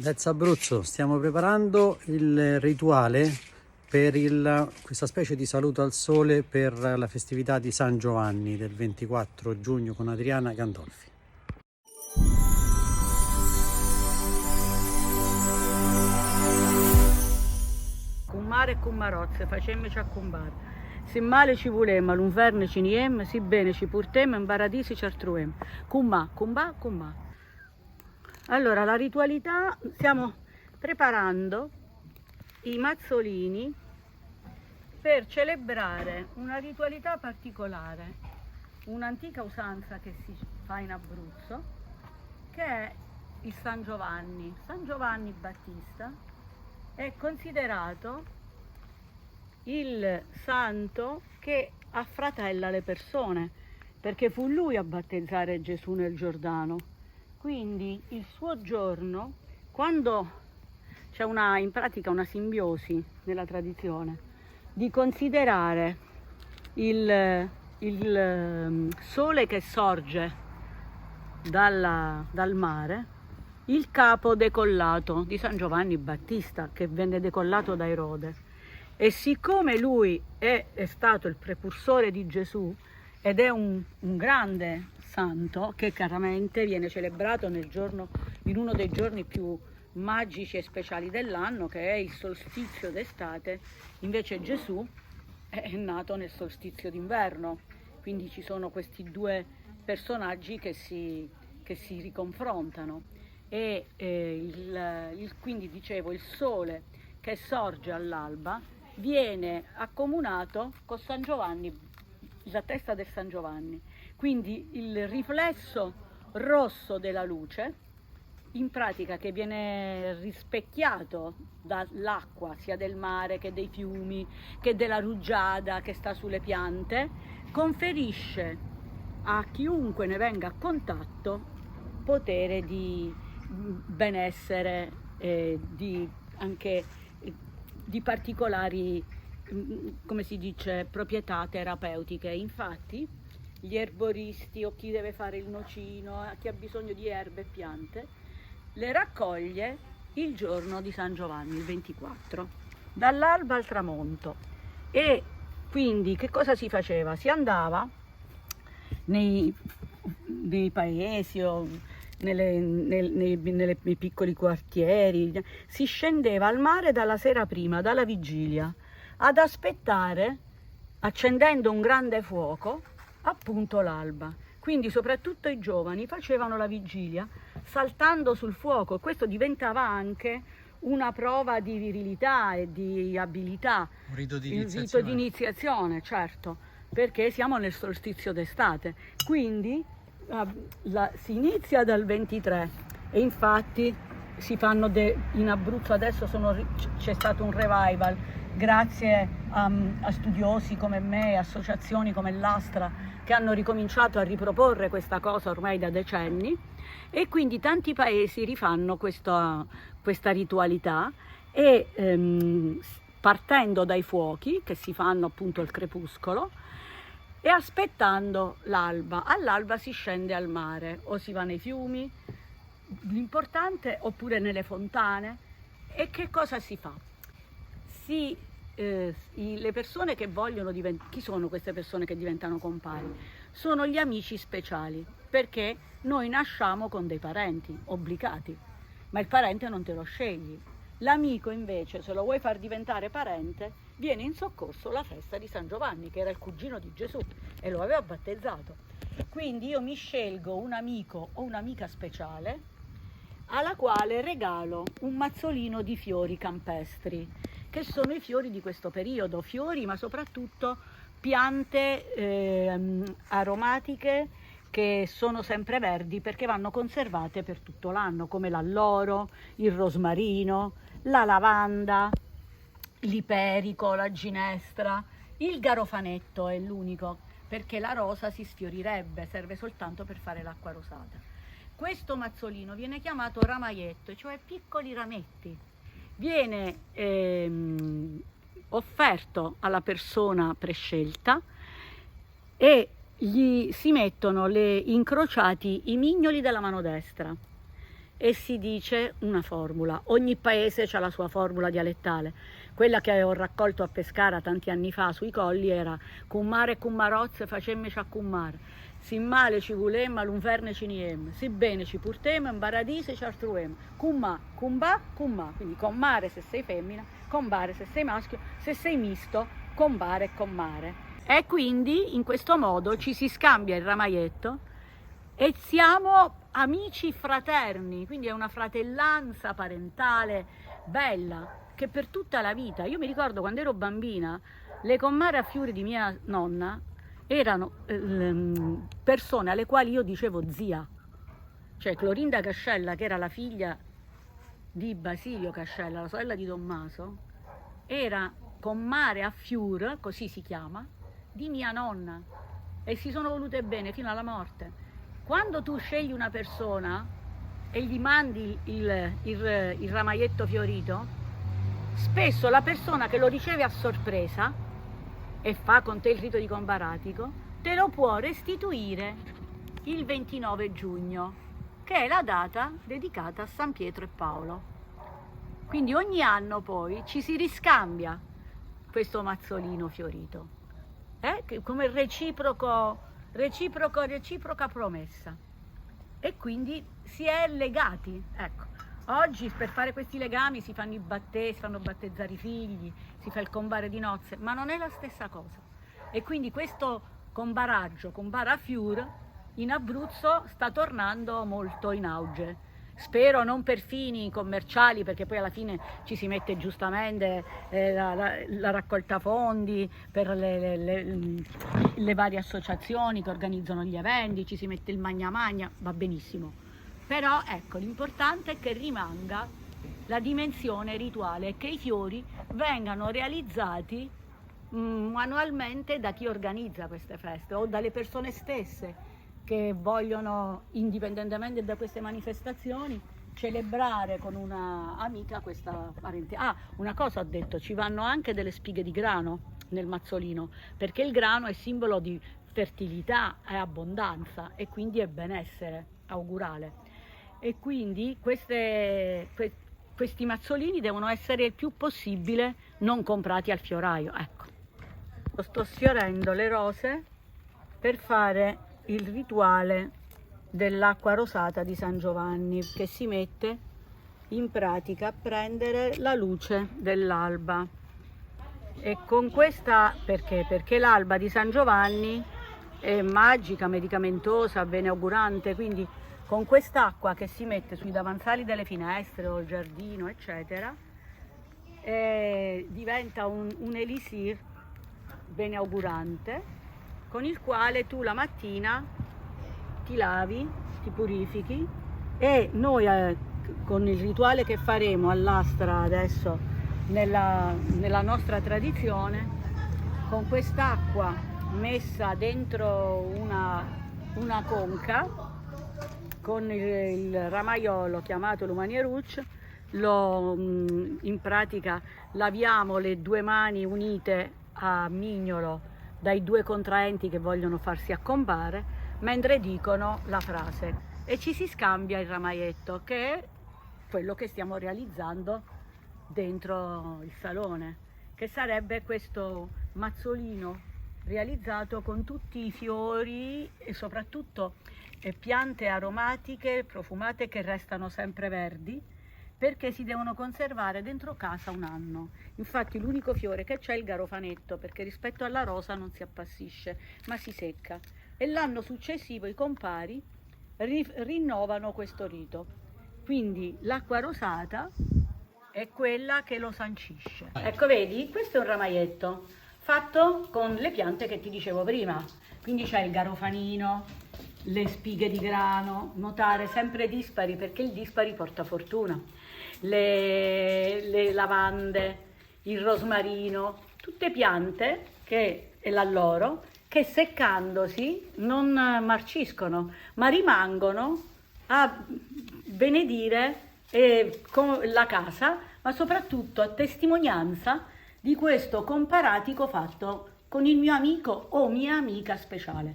Let's Abruzzo, stiamo preparando il rituale per questa specie di saluto al sole per la festività di San Giovanni del 24 giugno con Adriana Gandolfi. Con mare e con marozze, facemmoci a combar. Se male ci volem, l'inverno ci niem, si bene ci portem, in paradisi ci altruem. Con ma, con ba, con ma. Allora, la ritualità, stiamo preparando i mazzolini per celebrare una ritualità particolare, un'antica usanza che si fa in Abruzzo, che è il San Giovanni. San Giovanni Battista è considerato il santo che affratella le persone, perché fu lui a battezzare Gesù nel Giordano. Quindi il suo giorno, quando c'è in pratica una simbiosi nella tradizione, di considerare il sole che sorge dal mare, il capo decollato di San Giovanni Battista, che venne decollato da Erode. E siccome lui è stato il precursore di Gesù ed è un grande santo che chiaramente viene celebrato in uno dei giorni più magici e speciali dell'anno, che è il solstizio d'estate, invece Gesù è nato nel solstizio d'inverno. Quindi ci sono questi due personaggi che si riconfrontano. Quindi dicevo, il sole che sorge all'alba viene accomunato con San Giovanni, la testa del San Giovanni. Quindi il riflesso rosso della luce, in pratica, che viene rispecchiato dall'acqua sia del mare che dei fiumi, che della rugiada che sta sulle piante, conferisce a chiunque ne venga a contatto potere di benessere, anche di particolari, come si dice, proprietà terapeutiche. Infatti gli erboristi o chi deve fare il nocino, chi ha bisogno di erbe e piante, le raccoglie il giorno di San Giovanni, il 24, dall'alba al tramonto. E quindi che cosa si faceva? Si andava nei paesi o nei piccoli quartieri, si scendeva al mare dalla sera prima, dalla vigilia, ad aspettare, accendendo un grande fuoco, appunto l'alba. Quindi soprattutto i giovani facevano la vigilia saltando sul fuoco, e questo diventava anche una prova di virilità e di abilità. Un rito di Il rito di iniziazione, certo, perché siamo nel solstizio d'estate. Quindi si inizia dal 23 e infatti si fanno in Abruzzo adesso c'è stato un revival grazie a studiosi come me, associazioni come l'Astra, che hanno ricominciato a riproporre questa cosa ormai da decenni, e quindi tanti paesi rifanno questa ritualità e partendo dai fuochi che si fanno appunto al crepuscolo e aspettando l'alba. All'alba si scende al mare o si va nei fiumi, l'importante, oppure nelle fontane. E che cosa si fa? Le persone che vogliono chi sono queste persone che diventano compari? Sono gli amici speciali, perché noi nasciamo con dei parenti obbligati, ma il parente non te lo scegli. L'amico invece, se lo vuoi far diventare parente, viene in soccorso alla festa di San Giovanni, che era il cugino di Gesù e lo aveva battezzato. Quindi io mi scelgo un amico o un'amica speciale alla quale regalo un mazzolino di fiori campestri, che sono i fiori di questo periodo, fiori ma soprattutto piante aromatiche che sono sempre verdi perché vanno conservate per tutto l'anno, come l'alloro, il rosmarino, la lavanda, l'iperico, la ginestra. Il garofanetto è l'unico, perché la rosa si sfiorirebbe, serve soltanto per fare l'acqua rosata. Questo mazzolino viene chiamato ramaietto, cioè piccoli rametti. Viene offerto alla persona prescelta e gli si mettono incrociati i mignoli della mano destra e si dice una formula. Ogni paese ha la sua formula dialettale. Quella che ho raccolto a Pescara tanti anni fa sui colli era «Cum mare e cum marozze facemmici a cum mare, si male ci volem, a l'unverne ci niem, si bene ci purtem, in paradise ci artruem, cum ma, cum ba, cum ma». Quindi con mare se sei femmina, con bare se sei maschio, se sei misto, con bare e con mare. E quindi in questo modo ci si scambia il ramaietto e siamo amici fraterni, quindi è una fratellanza parentale bella che per tutta la vita. Io mi ricordo quando ero bambina, le commare a fiori di mia nonna erano persone alle quali io dicevo zia, cioè Clorinda Cascella, che era la figlia di Basilio Cascella, la sorella di Tommaso, era commare a fior, così si chiama, di mia nonna, e si sono volute bene fino alla morte. Quando tu scegli una persona e gli mandi il ramaietto fiorito, spesso la persona che lo riceve a sorpresa e fa con te il rito di combaratico, te lo può restituire il 29 giugno, che è la data dedicata a San Pietro e Paolo. Quindi ogni anno poi ci si riscambia questo mazzolino fiorito, come reciproca promessa, e quindi si è legati. Ecco, oggi per fare questi legami si fanno si fanno battezzare i figli, si fa il combare di nozze, ma non è la stessa cosa. E quindi questo combaraggio, combara fiur, in Abruzzo sta tornando molto in auge. Spero non per fini commerciali, perché poi alla fine ci si mette giustamente la raccolta fondi per le varie associazioni che organizzano gli eventi, ci si mette il magna magna, va benissimo. Però ecco, l'importante è che rimanga la dimensione rituale e che i fiori vengano realizzati manualmente da chi organizza queste feste o dalle persone stesse che vogliono, indipendentemente da queste manifestazioni, celebrare con una amica questa parentela. Ah, una cosa ho detto, ci vanno anche delle spighe di grano nel mazzolino, perché il grano è simbolo di fertilità e abbondanza e quindi è benessere augurale. E quindi questi mazzolini devono essere il più possibile non comprati al fioraio. Ecco, sto sfiorendo le rose per fare il rituale dell'acqua rosata di San Giovanni, che si mette in pratica a prendere la luce dell'alba. E con questa, perché l'alba di San Giovanni è magica, medicamentosa, beneaugurante, quindi con quest'acqua che si mette sui davanzali delle finestre o il giardino, eccetera, diventa un elisir beneaugurante, con il quale tu la mattina ti lavi, ti purifichi, e noi con il rituale che faremo all'Astra adesso nella nostra tradizione, con quest'acqua messa dentro una conca, con il ramaiolo chiamato Lumanieruc, in pratica laviamo le due mani unite a mignolo dai due contraenti che vogliono farsi accombare, mentre dicono la frase, e ci si scambia il ramaietto, che è quello che stiamo realizzando dentro il salone, che sarebbe questo mazzolino realizzato con tutti i fiori e soprattutto piante aromatiche, profumate, che restano sempre verdi, perché si devono conservare dentro casa un anno. Infatti l'unico fiore che c'è è il garofanetto, perché rispetto alla rosa non si appassisce, ma si secca. E l'anno successivo i compari rinnovano questo rito. Quindi l'acqua rosata è quella che lo sancisce. Ecco, vedi, questo è un ramaietto fatto con le piante che ti dicevo prima. Quindi c'è il garofanino, le spighe di grano, notare sempre dispari, perché il dispari porta fortuna, le lavande, il rosmarino, tutte piante e l'alloro che seccandosi non marciscono, ma rimangono a benedire la casa, ma soprattutto a testimonianza di questo comparatico fatto con il mio amico o mia amica speciale.